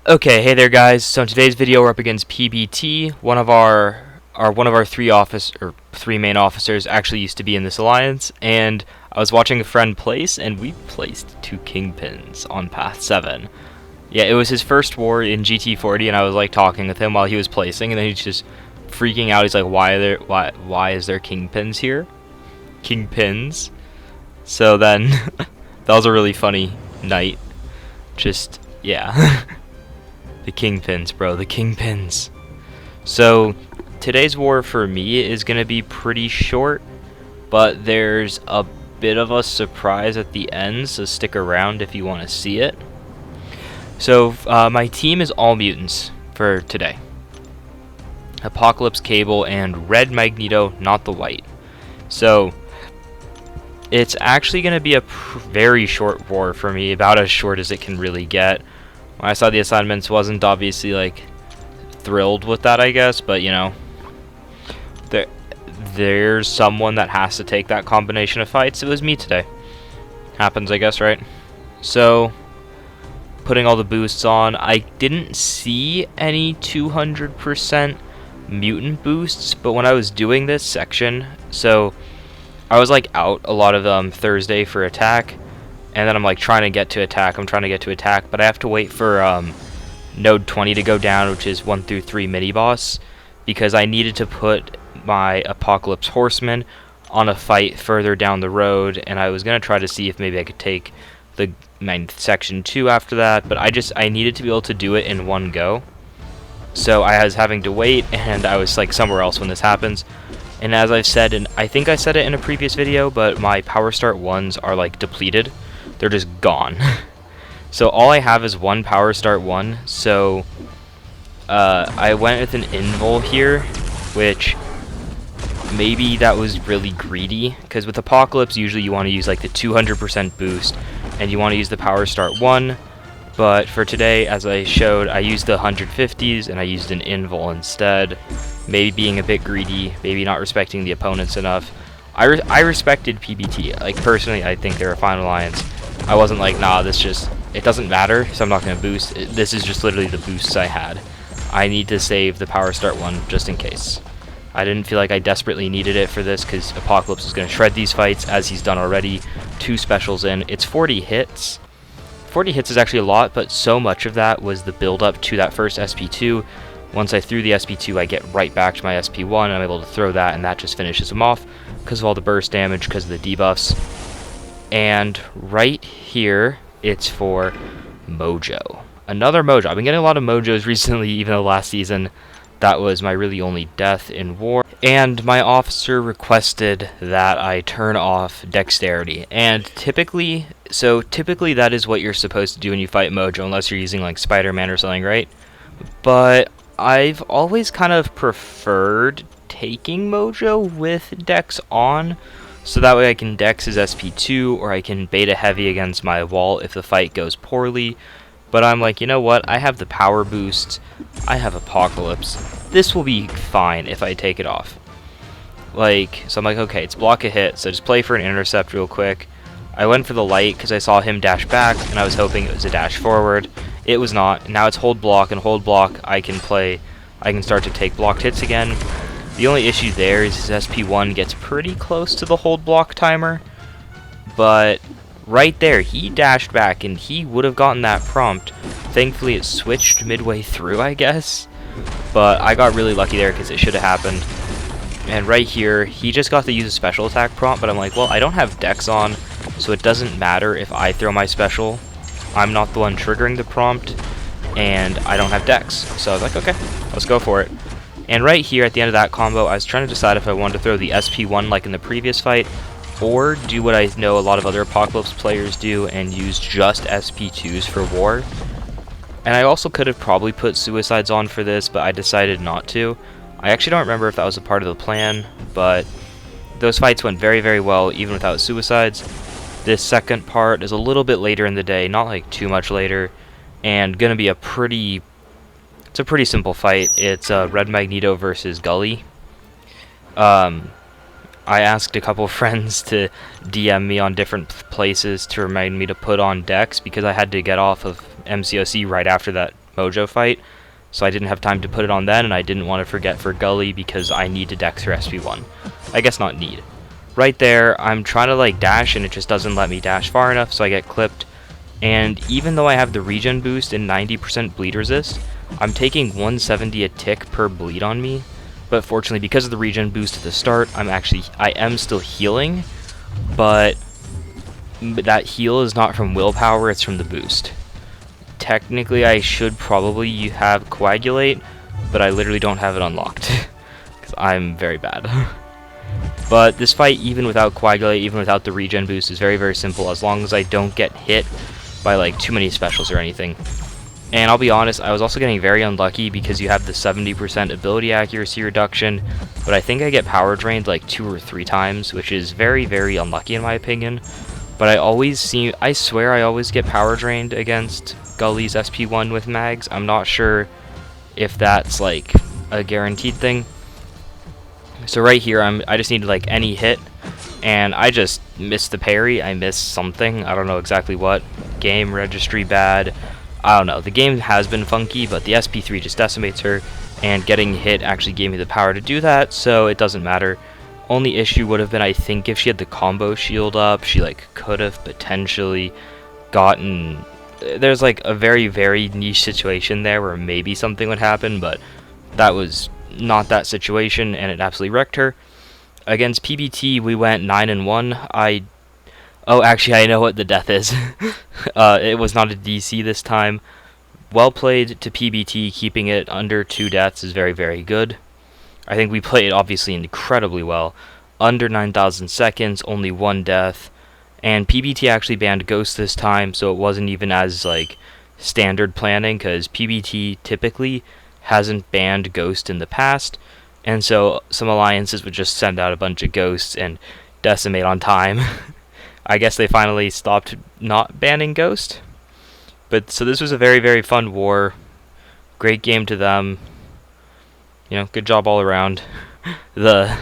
Okay, hey there guys. So in today's video we're up against PBT. One of our three main officers actually used to be in this alliance, and I was watching a friend place and we placed 2 kingpins on path 7. Yeah, it was his first war in GT40 and I was like talking with him while he was placing, and then he's just freaking out. He's like, why is there kingpins here? Kingpins. So then that was a really funny night. Just yeah. The kingpins, bro, the kingpins. So, today's war for me is going to be pretty short, but there's a bit of a surprise at the end, so stick around if you want to see it. So, my team is all mutants for today. Apocalypse Cable and red Magneto, not the white. So, it's actually going to be a very short war for me, about as short as it can really get. When I saw the assignments, wasn't obviously like thrilled with that, I guess, but you know, there's someone that has to take that combination of fights. It was me today. Happens, I guess, right? So, putting all the boosts on, I didn't see any 200% mutant boosts, but when I was doing this section, so I was like out a lot of Thursday for attack. And then I'm like trying to get to attack, but I have to wait for node 20 to go down, which is 1 through 3 mini boss, because I needed to put my Apocalypse Horseman on a fight further down the road, and I was going to try to see if maybe I could take the section 2 after that, but I needed to be able to do it in one go. So I was having to wait, and I was like somewhere else when this happens. And as I've said, and I think I said it in a previous video, but my Power Start 1s are like depleted. They're just gone. So all I have is one Power Start 1, so I went with an invul here, which maybe that was really greedy, because with Apocalypse usually you want to use like the 200% boost, and you want to use the Power Start 1, but for today, as I showed, I used the 150s, and I used an invul instead, maybe being a bit greedy, maybe not respecting the opponents enough. I respected PBT, like personally I think they're a fine alliance. I wasn't like, nah, it doesn't matter, so I'm not going to boost. This is just literally the boosts I had. I need to save the Power Start 1 just in case. I didn't feel like I desperately needed it for this, because Apocalypse is going to shred these fights, as he's done already. 2 specials in. It's 40 hits. 40 hits is actually a lot, but so much of that was the build-up to that first SP2. Once I threw the SP2, I get right back to my SP1, and I'm able to throw that, and that just finishes him off, because of all the burst damage, because of the debuffs. And right here, it's for Mojo. Another Mojo. I've been getting a lot of Mojos recently, even though last season that was my really only death in war. And my officer requested that I turn off dexterity. And typically that is what you're supposed to do when you fight Mojo, unless you're using like Spider-Man or something, right? But I've always kind of preferred taking Mojo with dex on, so that way I can dex his SP2, or I can beta heavy against my wall if the fight goes poorly. But I'm like, you know what, I have the power boost, I have Apocalypse, this will be fine if I take it off. So I'm like, okay, it's block a hit, so just play for an intercept real quick. I went for the light because I saw him dash back, and I was hoping it was a dash forward. It was not. Now it's hold block, and hold block I can start to take blocked hits again. The only issue there is his SP1 gets pretty close to the hold block timer, but right there, he dashed back, and he would have gotten that prompt. Thankfully, it switched midway through, I guess, but I got really lucky there because it should have happened. And right here, he just got to use a special attack prompt, but I'm like, well, I don't have dex on, so it doesn't matter if I throw my special. I'm not the one triggering the prompt, and I don't have dex. So I was like, okay, let's go for it. And right here at the end of that combo, I was trying to decide if I wanted to throw the SP1 like in the previous fight, or do what I know a lot of other Apocalypse players do and use just SP2s for war. And I also could have probably put suicides on for this, but I decided not to. I actually don't remember if that was a part of the plan, but those fights went very, very well even without suicides. This second part is a little bit later in the day, not like too much later, and gonna be it's a pretty simple fight. It's Red Magneto versus Gully. I asked a couple friends to DM me on different places to remind me to put on Dex, because I had to get off of MCOC right after that Mojo fight, so I didn't have time to put it on then, and I didn't want to forget for Gully because I need to dex her SP1. I guess not need. Right there, I'm trying to like dash and it just doesn't let me dash far enough, so I get clipped. And even though I have the regen boost and 90% bleed resist, I'm taking 170 a tick per bleed on me. But fortunately, because of the regen boost at the start, I am still healing, but that heal is not from willpower, it's from the boost. Technically, I should probably have Coagulate, but I literally don't have it unlocked, because I'm very bad. But this fight, even without Coagulate, even without the regen boost, is very, very simple, as long as I don't get hit by like too many specials or anything. And I'll be honest, I was also getting very unlucky because you have the 70% ability accuracy reduction, but I think I get power drained like 2 or 3 times, which is very, very unlucky in my opinion. But I swear I always get power drained against Gully's SP1 with mags. I'm not sure if that's like a guaranteed thing. So right here, I just needed like any hit, and I just missed the parry. I missed something, I don't know exactly what. Game registry bad, I don't know. The game has been funky, but the SP3 just decimates her, and getting hit actually gave me the power to do that, so it doesn't matter. Only issue would have been, I think, if she had the combo shield up, she like could have potentially gotten... There's like a very, very niche situation there where maybe something would happen, but that was not that situation, and it absolutely wrecked her. Against PBT, we went 9-1. Oh, actually, I know what the death is. It was not a DC this time. Well played to PBT, keeping it under 2 deaths is very, very good. I think we played, obviously, incredibly well. Under 9,000 seconds, only 1 death. And PBT actually banned Ghost this time, so it wasn't even as, like, standard planning, because PBT typically hasn't banned Ghost in the past, and so some alliances would just send out a bunch of Ghosts and decimate on time. I guess they finally stopped not banning Ghost. But so this was a very, very fun war. Great game to them. You know, good job all around. The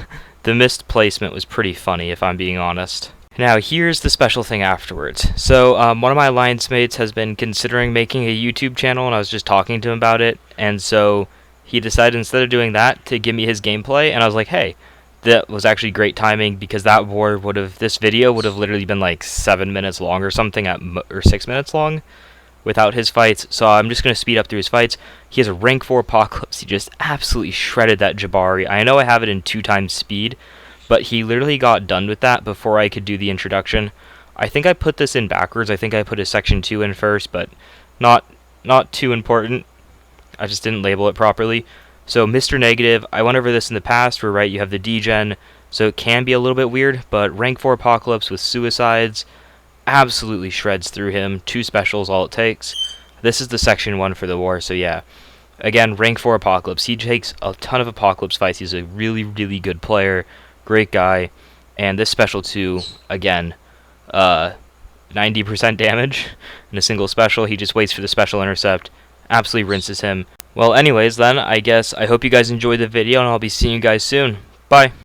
missed placement was pretty funny, if I'm being honest. Now, here's the special thing afterwards. So, one of my alliance mates has been considering making a YouTube channel, and I was just talking to him about it, and so he decided instead of doing that to give me his gameplay, and I was like, hey, that was actually great timing, because that war this video would have literally been like 7 minutes long or something, or 6 minutes long, without his fights, so I'm just going to speed up through his fights. He has a rank 4 Apocalypse. He just absolutely shredded that Jabari. I know I have it in 2 times speed, but he literally got done with that before I could do the introduction. I think I put this in backwards. I think I put his section 2 in first, but not too important. I just didn't label it properly. So Mr. Negative, I went over this in the past, where right, you have the degen, so it can be a little bit weird, but rank 4 Apocalypse with suicides absolutely shreds through him. 2 specials, all it takes. This is the section 1 for the war, so yeah. Again, rank 4 Apocalypse. He takes a ton of Apocalypse fights. He's a really, really good player. Great guy. And this special 2, again, 90% damage in a single special. He just waits for the special intercept. Absolutely rinses him. Well, anyways, then, I guess I hope you guys enjoyed the video, and I'll be seeing you guys soon. Bye.